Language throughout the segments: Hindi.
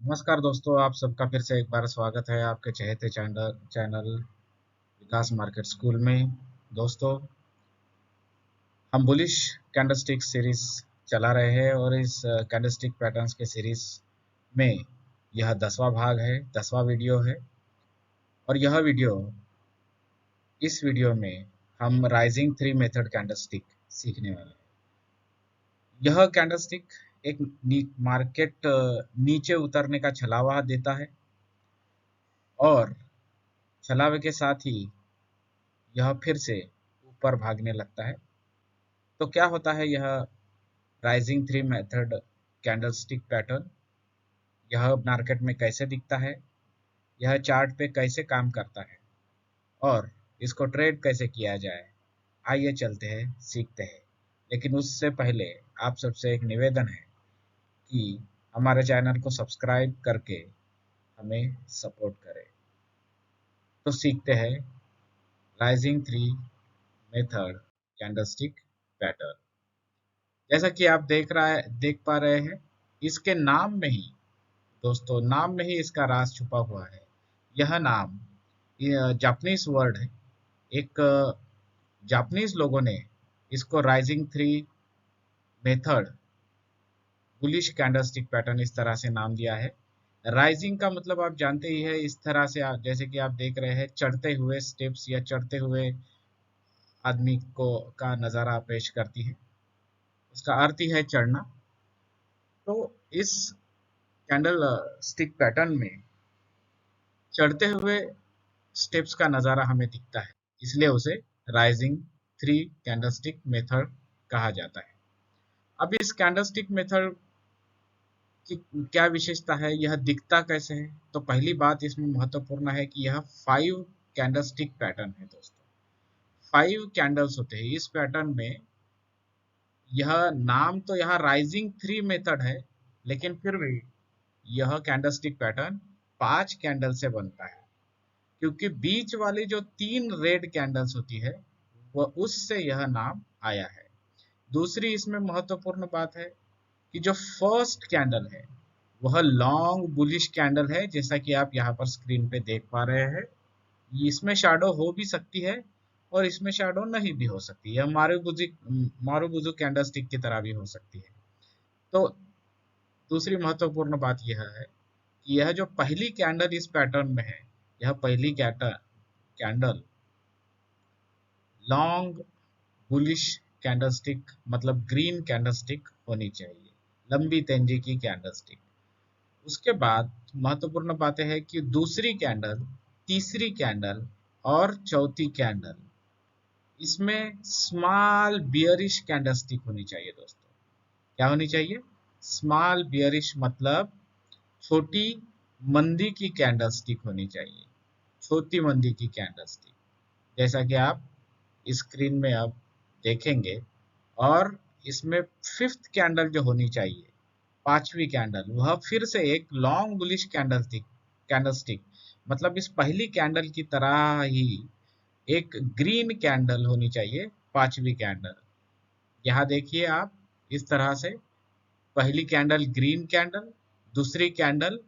नमस्कार दोस्तों, आप सबका फिर से एक बार स्वागत है आपके चहेते चैनल विकास मार्केट स्कूल में। दोस्तों, हम बुलिश कैंडलस्टिक सीरीज चला रहे हैं और इस कैंडलस्टिक पैटर्न्स के सीरीज में यह 10वां भाग है, 10वां वीडियो है। और इस वीडियो में हम राइजिंग थ्री मेथड कैंडलस्टिक सीखने वाले हैं। यह कैंडलस्टिक एक मार्केट नीचे उतरने का छलावा देता है और छलावे के साथ ही यह फिर से ऊपर भागने लगता है। तो क्या होता है यह rising three method candlestick pattern? यह मार्केट में कैसे दिखता है, यह चार्ट पे कैसे काम करता है और इसको ट्रेड कैसे किया जाए, आइए चलते हैं, सीखते हैं। लेकिन उससे पहले आप सबसे एक निवेदन है कि हमारे चैनल को सब्सक्राइब करके हमें सपोर्ट करें। तो सीखते हैं rising three method candlestick pattern. जैसा कि आप देख पा रहे हैं, इसके नाम में ही दोस्तों, नाम में ही इसका राज छुपा हुआ है। यह नाम जापानीज वर्ड है। एक जापानीज लोगों ने इसको rising three method bullish candlestick pattern इस तरह से नाम दिया है। राइजिंग का मतलब आप जानते ही है, इस तरह से जैसे कि आप देख रहे हैं, चढ़ते हुए स्टेप्स या चढ़ते हुए आदमी को का नज़ारा पेश करती है। उसका अर्थ ही है चढ़ना। तो इस कैंडल स्टिक पैटर्न में चढ़ते हुए स्टेप्स का नज़ारा हमें दिखता है, इसलिए उसे राइजिंग थ्री कैंडलस्टिक मेथड कहा जाता है। अब इस कैंडलस्टिक मेथड की क्या विशेषता है, यह दिखता कैसे है? तो पहली बात इसमें महत्वपूर्ण है कि यह 5 कैंडलस्टिक पैटर्न है दोस्तों। 5 कैंडल्स होते हैं इस पैटर्न में। यह नाम तो यहाँ राइजिंग थ्री मेथड है, लेकिन फिर भी यह कैंडलस्टिक पैटर्न 5 कैंडल से बनता है, क्योंकि बीच वाली जो 3 रेड कैंडल्स होती है वह उससे यह नाम आया है। दूसरी इसमें महत्वपूर्ण बात है कि जो फर्स्ट कैंडल है वह लॉन्ग बुलिश कैंडल है, जैसा कि आप यहाँ पर स्क्रीन पे देख पा रहे हैं। इसमें शैडो हो भी सकती है और इसमें शैडो नहीं भी हो सकती है, मारुबुजु कैंडलस्टिक की तरह भी हो सकती है। तो दूसरी महत्वपूर्ण बात यह है कि यह जो पहली कैंडल इस पैटर्न में है, यह पहली कैंडल लॉन्ग बुलिश कैंडलस्टिक मतलब ग्रीन कैंडलस्टिक होनी चाहिए, लंबी तेंजी की कैंडलस्टिक। उसके बाद महत्वपूर्ण बातें हैं कि दूसरी कैंडल, तीसरी कैंडल और चौथी कैंडल, इसमें स्मॉल बियरिश कैंडलस्टिक होनी चाहिए दोस्तों। क्या होनी चाहिए? स्मॉल बियरिश मतलब छोटी मंदी की कैंडलस्टिक होनी चाहिए, छोटी मंदी की कैंडलस्टिक, जैसा कि आप स्क्रीन में अब देखेंगे। और इसमें फिफ्थ कैंडल जो होनी चाहिए, पांचवी कैंडल, वह फिर से एक लॉन्ग बुलिश कैंडलस्टिक मतलब इस पहली कैंडल की तरह ही एक ग्रीन कैंडल होनी चाहिए, पांचवी कैंडल। यहाँ देखिए आप, इस तरह से पहली कैंडल ग्रीन कैंडल, दूसरी कैंडल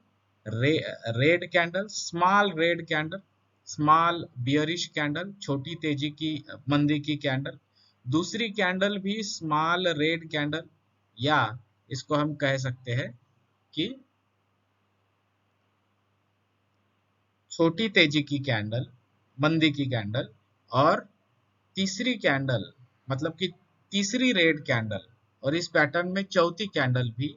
रे, red candle, small red candle, small bearish candle, छोटी तेजी की मंदी की कैंडल, दूसरी कैंडल भी स्मॉल रेड कैंडल, या इसको हम कह सकते हैं कि छोटी तेजी की कैंडल, मंदी की कैंडल। और तीसरी कैंडल मतलब कि तीसरी रेड कैंडल, और इस पैटर्न में चौथी कैंडल भी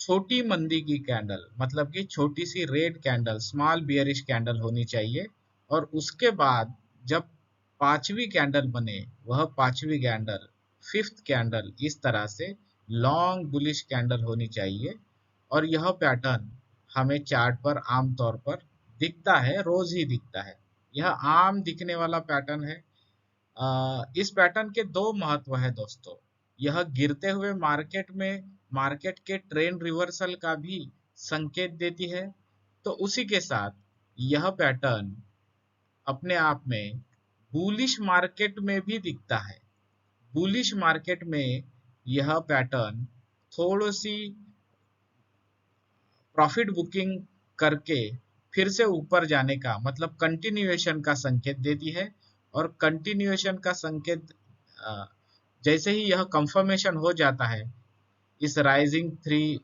छोटी मंदी की कैंडल मतलब कि छोटी सी red candle, small bearish candle होनी चाहिए। और उसके बाद जब पांचवी कैंडल बने, वह पांचवी कैंडल, फिफ्थ कैंडल, इस तरह से लॉन्ग बुलिश कैंडल होनी चाहिए। और यह पैटर्न हमें चार्ट पर आमतौर पर दिखता है, रोज ही दिखता है। यह आम दिखने वाला पैटर्न है। इस पैटर्न के दो महत्व है दोस्तों। यह गिरते हुए मार्केट के ट्रेंड रिवर्सल का भी संकेत देती है। तो उसी के साथ यह पैटर्न अपने आप में बुलिश मार्केट में भी दिखता है। बुलिश मार्केट में यह पैटर्न थोड़ी सी प्रॉफिट बुकिंग करके फिर से ऊपर जाने का मतलब कंटिन्यूएशन का संकेत देती है। और कंटिन्यूएशन का संकेत जैसे ही यह कंफर्मेशन हो जाता है इस rising three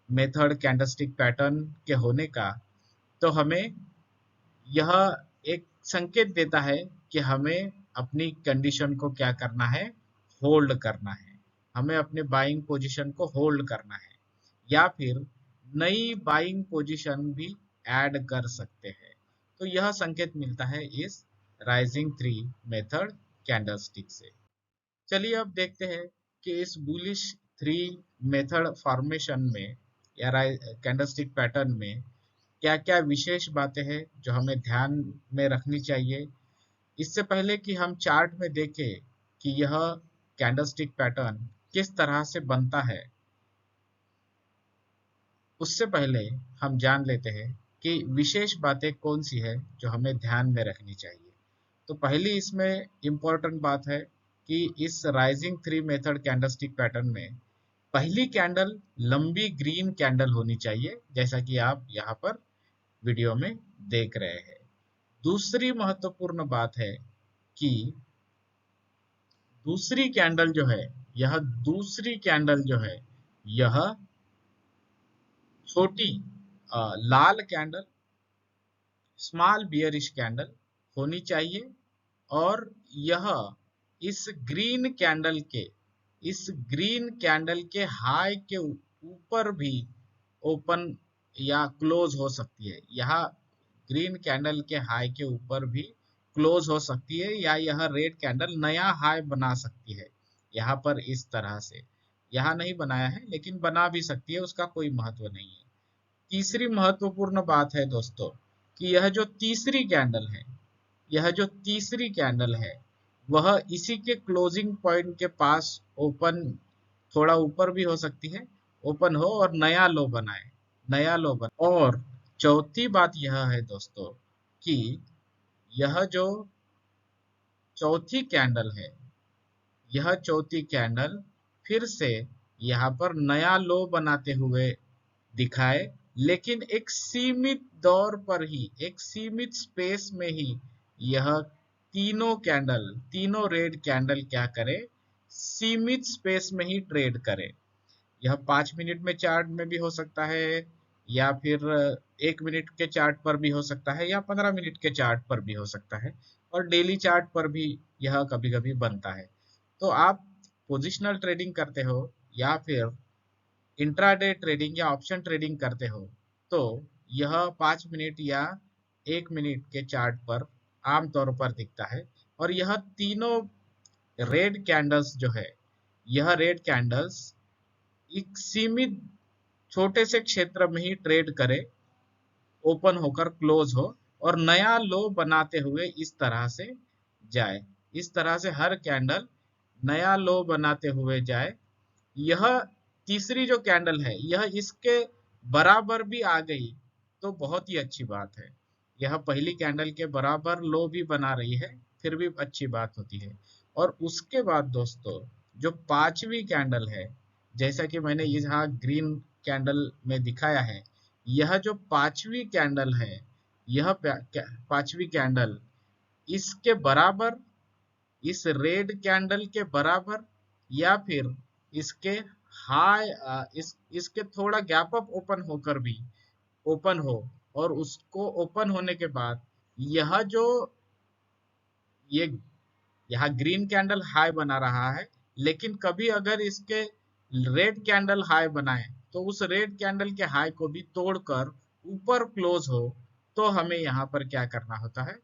method candlestick pattern के होने का, तो हमें यह एक संकेत देता है कि हमें अपनी कंडीशन को क्या करना है, होल्ड करना है। हमें अपने बाइंग पोजीशन को होल्ड करना है या फिर नई बाइंग पोजीशन भी ऐड कर सकते हैं। तो यह संकेत मिलता है इस राइजिंग थ्री मेथड कैंडलस्टिक से। चलिए अब देखते हैं कि इस बुलिश थ्री मेथड फॉर्मेशन में या कैंडलस्टिक पैटर्न में क्या क्या विशेष बातें हैं जो हमें ध्यान में रखनी चाहिए। इससे पहले कि हम चार्ट में देखें कि यह कैंडलस्टिक पैटर्न किस तरह से बनता है, उससे पहले हम जान लेते हैं कि विशेष बातें कौन सी है जो हमें ध्यान में रखनी चाहिए। तो पहली इसमें इम्पोर्टेंट बात है कि इस rising three method candlestick pattern में पहली कैंडल लंबी ग्रीन कैंडल होनी चाहिए, जैसा कि आप यहाँ पर वीडियो में देख रहे हैं। दूसरी महत्वपूर्ण बात है कि दूसरी कैंडल जो है, यह दूसरी कैंडल जो है यह छोटी लाल कैंडल, स्मॉल बियरिश कैंडल होनी चाहिए। और यह इस ग्रीन कैंडल के हाई के ऊपर भी ओपन या क्लोज हो सकती है। यहाँ ग्रीन कैंडल के हाई के ऊपर भी क्लोज हो सकती है या यह रेड कैंडल नया हाई बना सकती है। यहाँ पर इस तरह से यहाँ नहीं बनाया है लेकिन बना भी सकती है, उसका कोई महत्व नहीं है। तीसरी महत्वपूर्ण बात है दोस्तों कि यह जो तीसरी कैंडल है वह इसी के क्लोजिंग पॉइंट के पास ओपन, थोड़ा ऊपर भी हो सकती है, ओपन हो और नया लो बनाए। और चौथी बात यह है दोस्तों कि यह जो चौथी कैंडल है, यह चौथी कैंडल फिर से यहाँ पर नया लो बनाते हुए दिखाए, लेकिन एक सीमित दौर पर ही, एक सीमित स्पेस में ही यह तीनों रेड कैंडल क्या करे, सीमित स्पेस में ही ट्रेड करे। यह 5 मिनट में चार्ट में भी हो सकता है या फिर 1 मिनट के चार्ट पर भी हो सकता है या 15 मिनट के चार्ट पर भी हो सकता है और डेली चार्ट पर भी यह कभी कभी बनता है। तो आप पोजिशनल ट्रेडिंग करते हो या फिर इंट्राडे ट्रेडिंग या ऑप्शन ट्रेडिंग करते हो तो यह 5 मिनट या 1 मिनट के चार्ट पर आमतौर पर दिखता है। और यह तीनों रेड कैंडल्स जो है, यह रेड कैंडल्स एक सीमित छोटे से क्षेत्र में ही ट्रेड करे, ओपन होकर क्लोज हो और नया लो बनाते हुए इस तरह से जाए। इस तरह से हर कैंडल नया लो बनाते हुए जाए। यह तीसरी जो कैंडल है यह इसके बराबर भी आ गई तो बहुत ही अच्छी बात है। यह पहली कैंडल के बराबर लो भी बना रही है फिर भी अच्छी बात होती है। और उसके बाद दोस्तों जो पांचवी कैंडल है, जैसा कि मैंने यहाँ ग्रीन कैंडल में दिखाया है, यह जो पांचवी कैंडल है, यह पांचवी कैंडल इसके बराबर, इस रेड कैंडल के बराबर या फिर इसके हाई, इसके थोड़ा गैप अप ओपन होकर भी ओपन हो और उसको ओपन होने के बाद यह जो ये यहाँ ग्रीन कैंडल हाई बना रहा है, लेकिन कभी अगर इसके रेड कैंडल हाई बनाए तो उस रेड कैंडल के हाई को भी तोड़कर ऊपर क्लोज हो तो हमें यहाँ पर क्या करना होता है,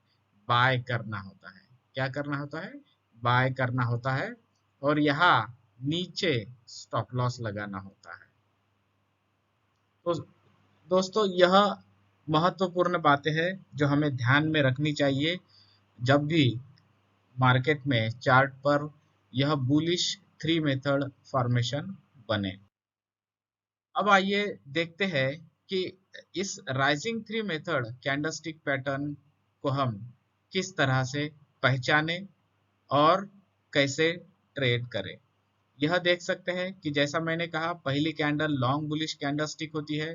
बाय करना होता है। क्या करना होता है, बाय करना होता है और यहाँ नीचे स्टॉप लॉस लगाना होता है। तो दोस्तों यह महत्वपूर्ण बातें हैं जो हमें ध्यान में रखनी चाहिए जब भी मार्केट में चार्ट पर यह बुलिश थ्री मेथड फॉर्मेशन बने। अब आइए देखते हैं कि इस rising three method candlestick pattern को हम किस तरह से पहचाने और कैसे ट्रेड करें। यह देख सकते हैं कि जैसा मैंने कहा पहली कैंडल लॉन्ग बुलिश कैंडलस्टिक होती है,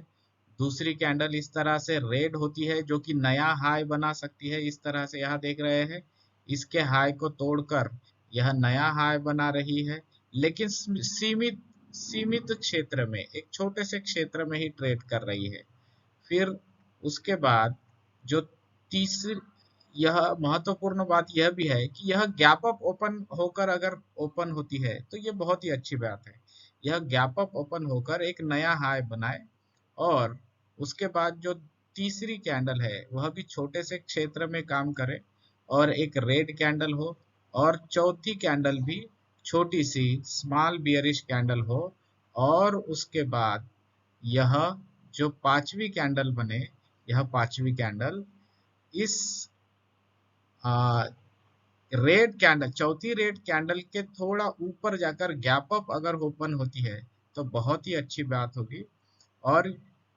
दूसरी कैंडल इस तरह से रेड होती है जो कि नया हाई बना सकती है। इस तरह से यहाँ देख रहे हैं, इसके हाई को तोड़कर यह नया हाई बना रही है, लेकिन सीमित सीमित क्षेत्र में, एक छोटे से क्षेत्र में ही ट्रेड कर रही है। फिर उसके बाद जो तीसरी, यह महत्वपूर्ण बात यह भी है कि यह गैप अप ओपन होकर अगर ओपन होती है तो ये बहुत ही अच्छी बात है। यह गैप अप ओपन होकर एक नया हाई बनाए और उसके बाद जो तीसरी कैंडल है वह भी छोटे से क्षेत्र में काम करे और एक रेड कैंडल हो, और चौथी कैंडल भी छोटी सी स्मॉल बियरिश कैंडल हो, और उसके बाद यह जो पांचवी कैंडल बने, यह पांचवी कैंडल इस रेड कैंडल, चौथी रेड कैंडल के थोड़ा ऊपर जाकर गैप अप अगर ओपन होती है तो बहुत ही अच्छी बात होगी। और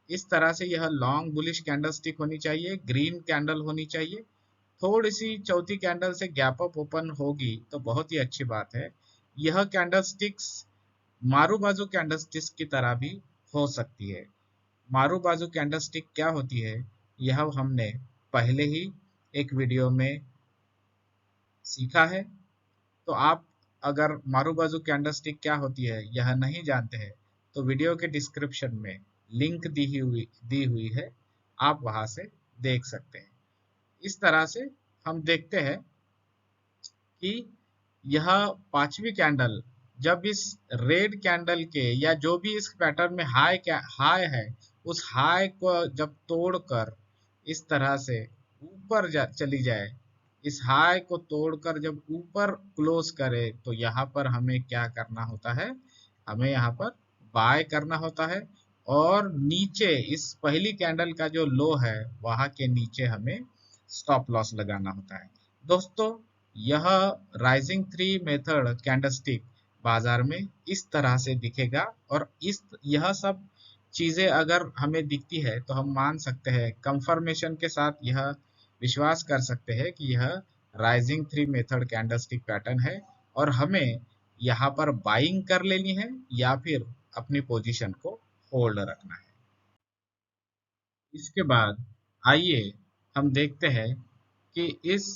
इस तरह से यह लॉन्ग बुलिश कैंडल स्टिक होनी चाहिए, ग्रीन कैंडल होनी चाहिए। थोड़ी सी चौथी कैंडल से गैप अप ओपन होगी तो बहुत ही अच्छी बात है। यह कैंडल स्टिक्स मारू बाजू कैंडल स्टिक्स की तरह भी हो सकती है। मारू बाजू कैंडल स्टिक क्या होती है, यह हमने पहले ही एक वीडियो में सीखा है। तो आप अगर मारू बाजू कैंडल स्टिक क्या होती है यह नहीं जानते हैं तो वीडियो के डिस्क्रिप्शन में लिंक दी हुई है, आप वहां से देख सकते हैं। इस तरह से हम देखते हैं कि यह पांचवी कैंडल जब इस रेड कैंडल के या जो भी इस पैटर्न में हाई है, उस हाई को जब तोड़कर इस तरह से ऊपर चली जाए, इस हाई को तोड़कर जब ऊपर क्लोज करे तो यहाँ पर हमें क्या करना होता है, हमें यहाँ पर बाय करना होता है। और नीचे इस पहली कैंडल का जो लो है वहां के नीचे हमें स्टॉप लॉस लगाना होता है। दोस्तों, यह राइजिंग थ्री मेथड कैंडलस्टिक बाजार में इस तरह से दिखेगा, और इस यह सब चीजें अगर हमें दिखती है तो हम मान सकते हैं, कंफर्मेशन के साथ यह विश्वास कर सकते हैं कि यह rising three method candlestick pattern है और हमें यहाँ पर बाइंग कर लेनी है या फिर अपनी पोजीशन को होल्ड रखना है। इसके बाद आइए हम देखते हैं कि इस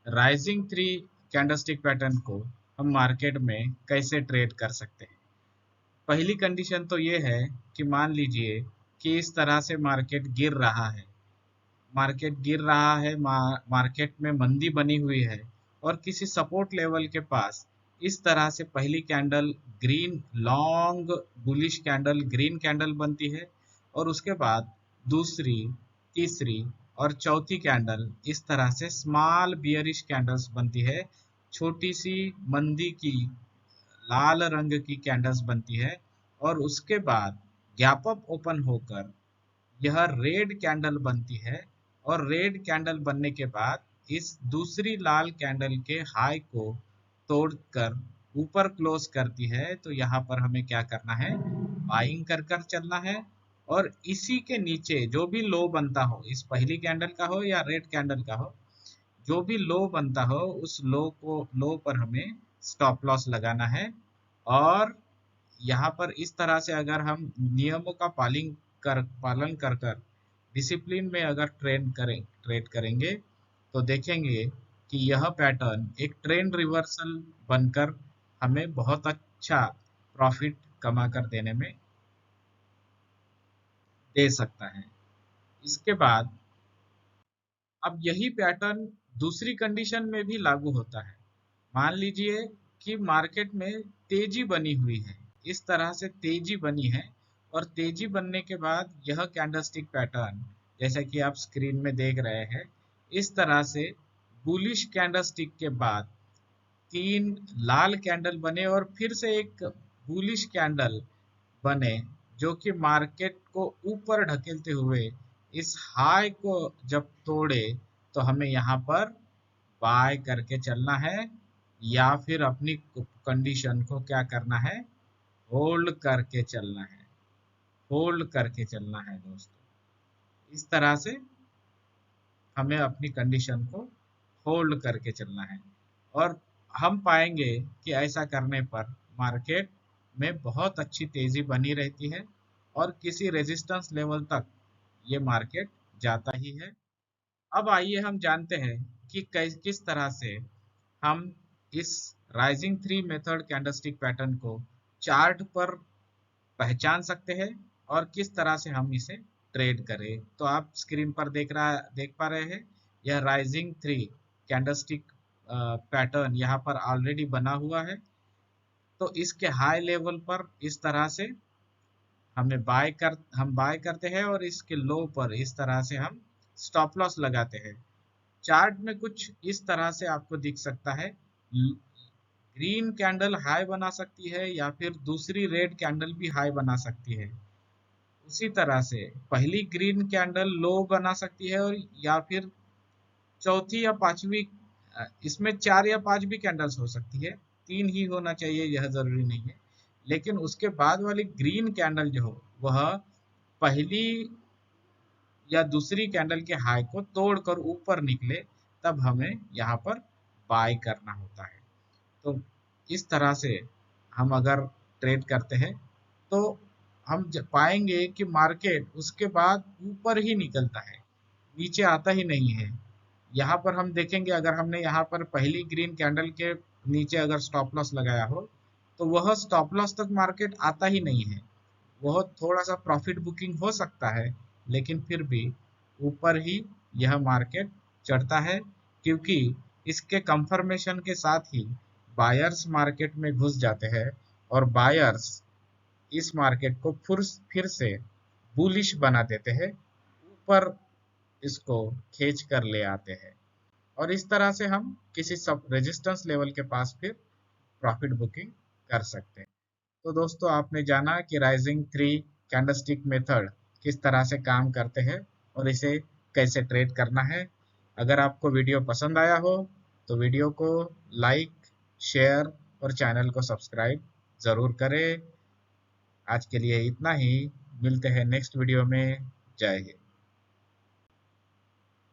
राइजिंग थ्री कैंडलस्टिक पैटर्न को हम मार्केट में कैसे ट्रेड कर सकते हैं। पहली कंडीशन तो ये है कि मान लीजिए कि इस तरह से मार्केट गिर रहा है, मार्केट गिर रहा है, मार्केट में मंदी बनी हुई है और किसी सपोर्ट लेवल के पास इस तरह से पहली candle green long bullish candle green candle बनती है, और उसके बाद दूसरी, तीसरी और चौथी कैंडल इस तरह से स्मॉल बियरिश कैंडल्स बनती है, छोटी सी मंदी की लाल रंग की कैंडल्स बनती है, और उसके बाद गैप अप ओपन होकर यह रेड कैंडल बनती है, और रेड कैंडल बनने के बाद इस दूसरी लाल कैंडल के हाई को तोड़कर ऊपर क्लोज करती है। तो यहाँ पर हमें क्या करना है, बाइंग कर कर चलना है, और इसी के नीचे जो भी लो बनता हो, इस पहली कैंडल का हो या रेड कैंडल का हो, जो भी लो बनता हो उस लो पर हमें स्टॉप लॉस लगाना है। और यहाँ पर इस तरह से अगर हम नियमों का पालन कर डिसिप्लिन में अगर ट्रेड करेंगे तो देखेंगे कि यह पैटर्न एक ट्रेंड रिवर्सल बनकर हमें बहुत अच्छा प्रॉफिट कमा कर देने में दे सकता है। इसके बाद अब यही पैटर्न दूसरी कंडीशन में भी लागू होता है। मान लीजिए कि मार्केट में तेजी बनी हुई है, इस तरह से तेजी बनी है, और तेजी बनने के बाद यह कैंडलस्टिक पैटर्न जैसा कि आप स्क्रीन में देख रहे हैं, इस तरह से बुलिश कैंडलस्टिक के बाद तीन लाल कैंडल बने और फिर से एक बुलिश कैंडल बने, जो कि मार्केट को ऊपर ढकेलते हुए इस हाई को जब तोड़े तो हमें यहाँ पर बाय करके चलना है, या फिर अपनी कंडीशन को क्या करना है, होल्ड करके चलना है, होल्ड करके चलना है दोस्तों। इस तरह से हमें अपनी कंडीशन को होल्ड करके चलना है, और हम पाएंगे कि ऐसा करने पर मार्केट में बहुत अच्छी तेजी बनी रहती है और किसी रेजिस्टेंस लेवल तक ये मार्केट जाता ही है। अब आइए हम जानते हैं कि किस तरह से हम इस rising three method candlestick pattern को चार्ट पर पहचान सकते हैं और किस तरह से हम इसे ट्रेड करें। तो आप स्क्रीन पर देख पा रहे हैं, यह राइजिंग थ्री कैंडलस्टिक पैटर्न यहाँ पर ऑलरेडी बना हुआ है। तो इसके हाई लेवल पर इस तरह से हम बाय करते हैं और इसके लो पर इस तरह से हम स्टॉप लॉस लगाते हैं। चार्ट में कुछ इस तरह से आपको दिख सकता है। ग्रीन कैंडल हाई बना सकती है या फिर दूसरी रेड कैंडल भी हाई बना सकती है। उसी तरह से पहली ग्रीन कैंडल लो बना सकती है और या फिर चौथी या पांचवी, इसमें 4 या 5 भी कैंडल्स हो सकती है, 3 ही होना चाहिए यह जरूरी नहीं है। लेकिन उसके बाद वाली ग्रीन कैंडल जो हो वह पहली या दूसरी कैंडल के हाई को तोड़कर ऊपर निकले, तब हमें यहाँ पर बाय करना होता है। तो इस तरह से हम अगर ट्रेड करते हैं तो हम पाएंगे कि मार्केट उसके बाद ऊपर ही निकलता है, नीचे आता ही नहीं है। यहाँ पर हम देखेंगे, अगर हमने यहाँ पर पहली ग्रीन कैंडल के नीचे अगर स्टॉप लॉस लगाया हो तो वह स्टॉप लॉस तक मार्केट आता ही नहीं है। वह थोड़ा सा प्रॉफिट बुकिंग हो सकता है, लेकिन फिर भी ऊपर ही यह मार्केट चढ़ता है, क्योंकि इसके कंफर्मेशन के साथ ही बायर्स मार्केट में घुस जाते हैं और बायर्स इस मार्केट को फिर से बुलिश बना देते हैं, ऊपर इसको खींच कर ले आते हैं और इस तरह से हम किसी सब रेजिस्टेंस लेवल के पास फिर प्रॉफिट बुकिंग कर सकते हैं। तो दोस्तों, आपने जाना कि राइजिंग थ्री कैंडलस्टिक मेथड किस तरह से काम करते हैं और इसे कैसे ट्रेड करना है। अगर आपको वीडियो पसंद आया हो तो वीडियो को लाइक, शेयर और चैनल को सब्सक्राइब ज़रूर करें। आज के लिए इतना ही, मिलते हैं नेक्स्ट वीडियो में। जय हिंद।